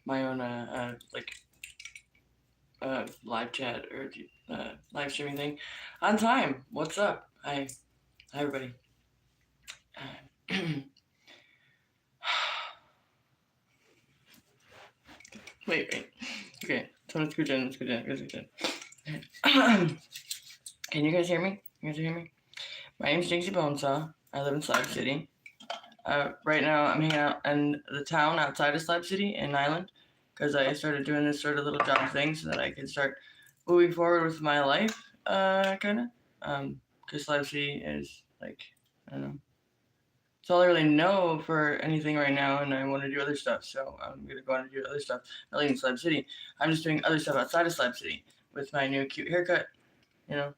my own live chat or live streaming thing on time. What's up? Hi everybody. Wait. Okay, so let's go down. Can you guys hear me? You guys hear me? My name's Jinxy Bonesaw. I live in Slab City. Right now, I'm hanging out in the town outside of Slab City in Island because I started doing this sort of little job thing so that I could start moving forward with my life, kind of. Because Slab City is like, I don't know. It's all I really know for anything right now, and I want to do other stuff, so I'm going to go on and do other stuff. Not leaving Slab City. I'm just doing other stuff outside of Slab City with my new cute haircut, and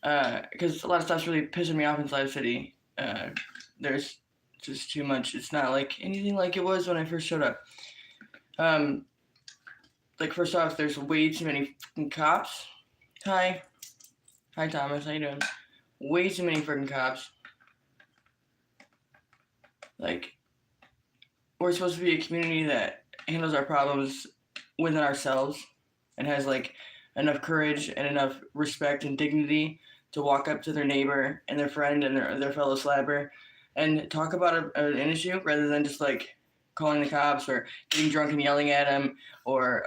because a lot of stuff's really pissing me off in Slab City. There's just too much. It's not like anything like it was when I first showed up. Like first off, there's way too many fucking cops. Hi Thomas, how you doing? Way too many freaking cops. Like, we're supposed to be a community that handles our problems within ourselves and has like enough courage and enough respect and dignity to walk up to their neighbor and their friend and their fellow slabber and talk about an issue rather than just like calling the cops or getting drunk and yelling at them or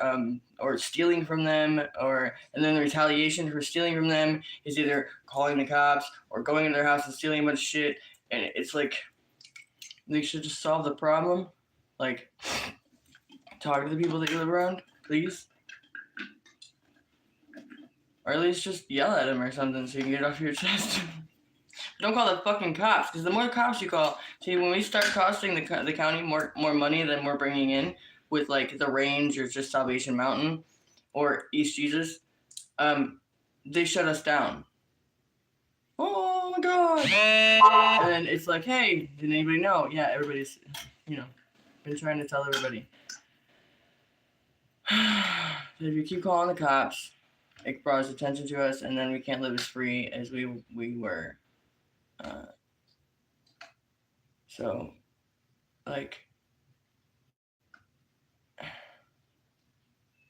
stealing from them and then the retaliation for stealing from them is either calling the cops or going into their house and stealing a bunch of shit. And it's like they should just solve the problem. Like, talk to the people that you live around, please. Or at least just yell at them or something so you can get it off your chest. Don't call the fucking cops, because the more cops you call, see, when we start costing the county more money than we're bringing in with, like, the Range or just Salvation Mountain or East Jesus, they shut us down. Oh, my God. And it's like, hey, did anybody know? Yeah, everybody's, been trying to tell everybody. If you keep calling the cops, it draws attention to us, and then we can't live as free as we were. So, like,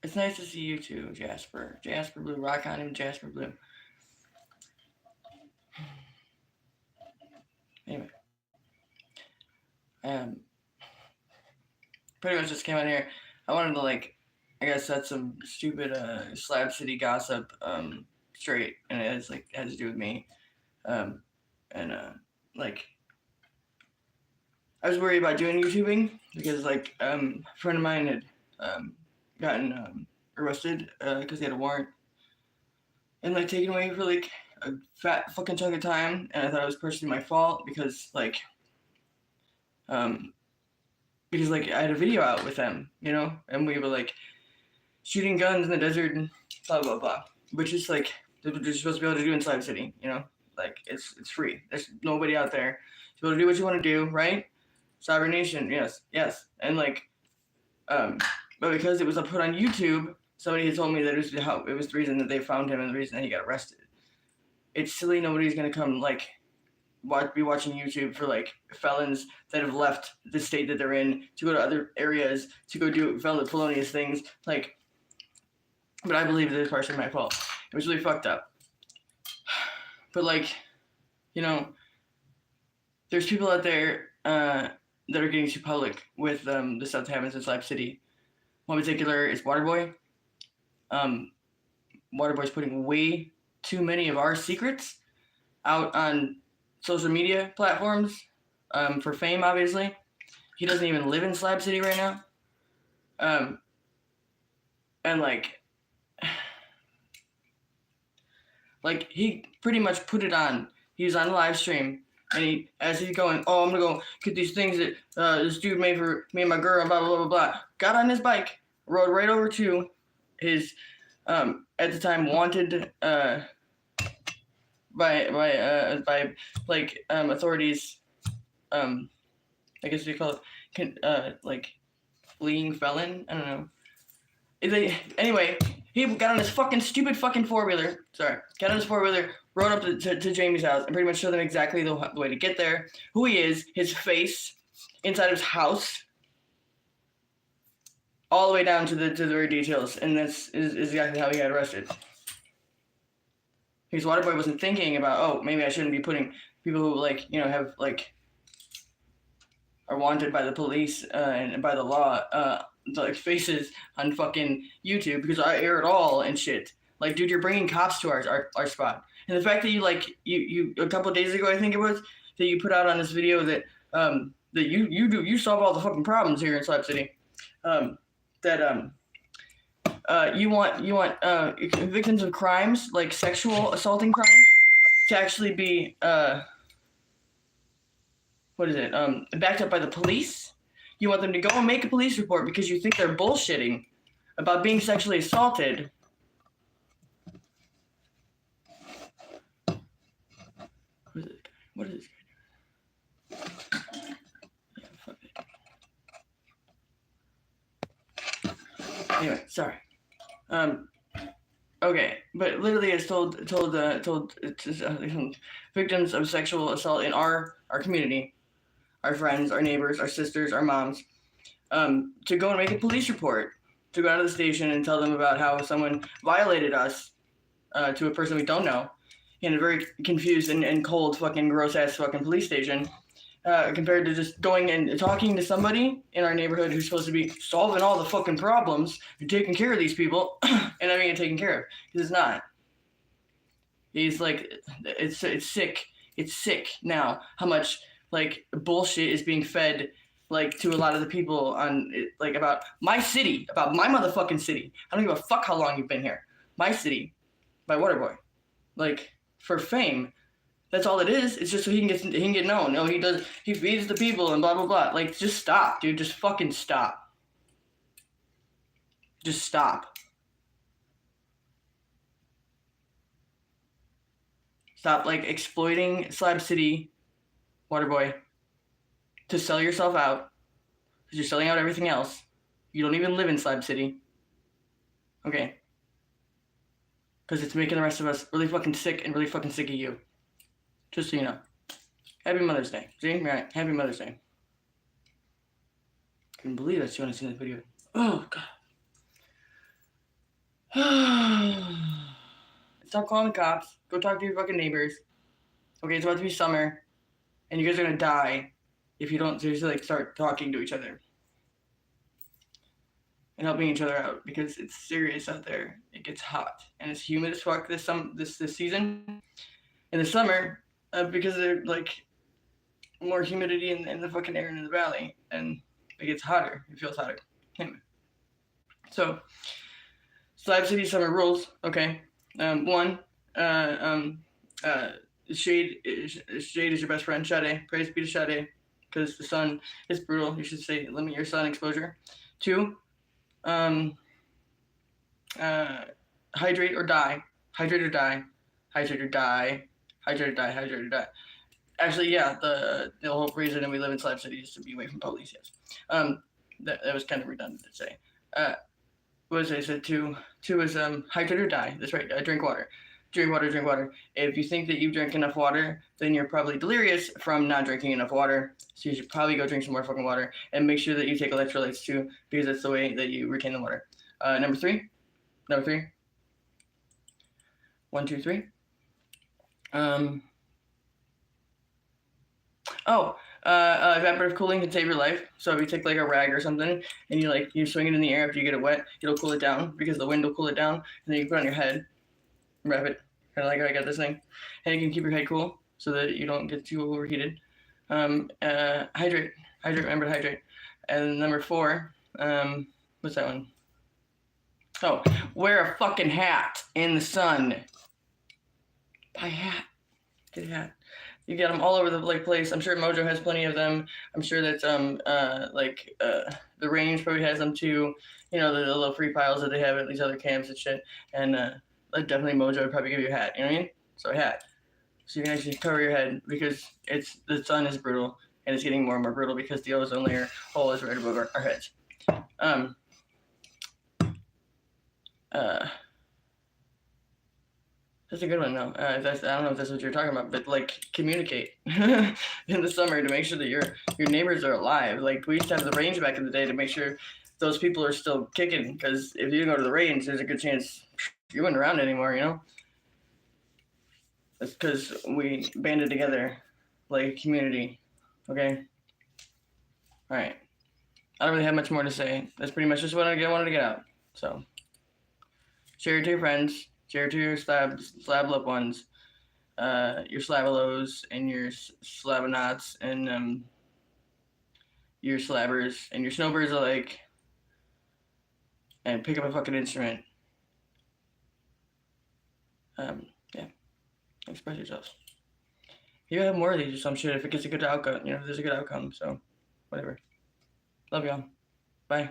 it's nice to see you too, Jasper Blue. Rock on him, Jasper Blue. Anyway, pretty much just came out here. I wanted to, like, I guess set some stupid Slab City gossip straight, and it has to do with me. Like, I was worried about doing YouTubing because, like, a friend of mine had gotten arrested because he had a warrant and, like, taken away for, like, a fat fucking chunk of time, and I thought it was personally my fault because I had a video out with them, and we were, like, shooting guns in the desert and blah, blah, blah, which is, like, what you're supposed to be able to do in Slab City, Like, it's free. There's nobody out there. You're able to do what you want to do, right? Sovereign nation, yes. And, like, but because it was put on YouTube, somebody had told me that it was the reason that they found him and the reason that he got arrested. It's silly. Nobody's going to come, like, be watching YouTube for, like, felons that have left the state that they're in to go to other areas to go do felonious things. Like, but I believe it is partially my fault. It was really fucked up. But, like, there's people out there that are getting too public with the stuff that happens in Slab City. One in particular is Waterboy. Waterboy's putting way too many of our secrets out on social media platforms for fame, obviously. He doesn't even live in Slab City right now. And, like, he pretty much put it on. He was on a live stream, and as he's going, oh, I'm going to go get these things that this dude made for me and my girl, blah, blah, blah, blah, got on his bike, rode right over to his, at the time, wanted by authorities, I guess we call it, like, fleeing felon, I don't know. Anyway, he got on his stupid four-wheeler, rode up to Jamie's house, and pretty much showed them exactly the way to get there, who he is, his face, inside of his house, all the way down to the very details, and that's is exactly how he got arrested. Because Waterboy wasn't thinking about, oh, maybe I shouldn't be putting people who like, you know, have like are wanted by the police and by the law like faces on fucking YouTube because I air it all and shit. Like, dude, you're bringing cops to our spot, and the fact that you a couple of days ago, I think it was, that you put out on this video that that you solve all the fucking problems here in Slab City. You want victims of crimes like sexual assaulting crimes to actually be backed up by the police. You want them to go and make a police report because you think they're bullshitting about being sexually assaulted. What is this guy doing? Yeah, fuck it. Anyway, sorry. Okay, but literally it's told victims of sexual assault in our community, our friends, our neighbors, our sisters, our moms, to go and make a police report, to go down to the station and tell them about how someone violated us to a person we don't know in a very confused and cold fucking gross ass fucking police station, compared to just going and talking to somebody in our neighborhood who's supposed to be solving all the fucking problems and taking care of these people and having it taken care of, because it's not. He's like, it's sick. It's sick now how much like bullshit is being fed like to a lot of the people on like about my city, about my motherfucking city. I don't give a fuck how long you've been here. My city, by Waterboy, like for fame. That's all it is. It's just so he can get known. No, he feeds the people and blah blah blah. Like, just stop, dude. Just fucking stop. Just stop. Stop like exploiting Slab City, Waterboy, to sell yourself out. Because you're selling out everything else. You don't even live in Slab City. Okay. Because it's making the rest of us really fucking sick and really fucking sick of you. Just so you know. Happy Mother's Day. See? Right. Happy Mother's Day. I couldn't believe that you want to see that video. Oh, God. Stop calling the cops. Go talk to your fucking neighbors. Okay, it's about to be summer. And you guys are going to die if you don't seriously like start talking to each other. And helping each other out. Because it's serious out there. It gets hot. And it's humid as fuck this season. In the summer, because there's like more humidity in the fucking air in the valley, and it gets hotter. It feels hotter. Anyway, so Slab City summer rules. Okay, one, shade is your best friend. Sade, praise be to Sade, because the sun is brutal. You should say limit your sun exposure. 2, hydrate or die. Hydrate or die. Hydrate or die. Hydrate or die, hydrate or die. Actually, yeah, the whole reason that we live in Slab City is to be away from police, yes. That was kind of redundant to say. What was I said? 2 is hydrate or die. That's right, drink water. Drink water, drink water. If you think that you drink enough water, then you're probably delirious from not drinking enough water. So you should probably go drink some more fucking water. And make sure that you take electrolytes too, because that's the way that you retain the water. Number 3. 1, 2, 3. Evaporative cooling can save your life. So if you take like a rag or something and you swing it in the air after you get it wet, it'll cool it down because the wind will cool it down, and then you put it on your head, wrap it, kind of like how I got this thing, and you can keep your head cool so that you don't get too overheated. Hydrate, remember to hydrate. And number 4, what's that one? Oh, wear a fucking hat in the sun. Buy a hat. Get a hat. You get them all over the place. I'm sure Mojo has plenty of them. I'm sure that the range probably has them too. You know, the little free piles that they have at these other camps and shit. And definitely Mojo would probably give you a hat. You know what I mean? So a hat. So you can actually cover your head, because the sun is brutal, and it's getting more and more brutal because the ozone layer hole is right above our heads. That's a good one, though. That's, I don't know if that's what you're talking about, but like communicate in the summer to make sure that your neighbors are alive. Like we used to have the range back in the day to make sure those people are still kicking. Because if you go to the range, there's a good chance you weren't around anymore. You know, it's because we banded together like a community. Okay. All right. I don't really have much more to say. That's pretty much just what I wanted to get out. So share it to your friends. Share it to your slab loved ones. Your slabalos and your slabonauts and your slabbers and your snowbirds alike, and pick up a fucking instrument. Yeah, express yourselves. You have more of these or some shit if it gets a good outcome. You know, if there's a good outcome. So, whatever. Love y'all. Bye.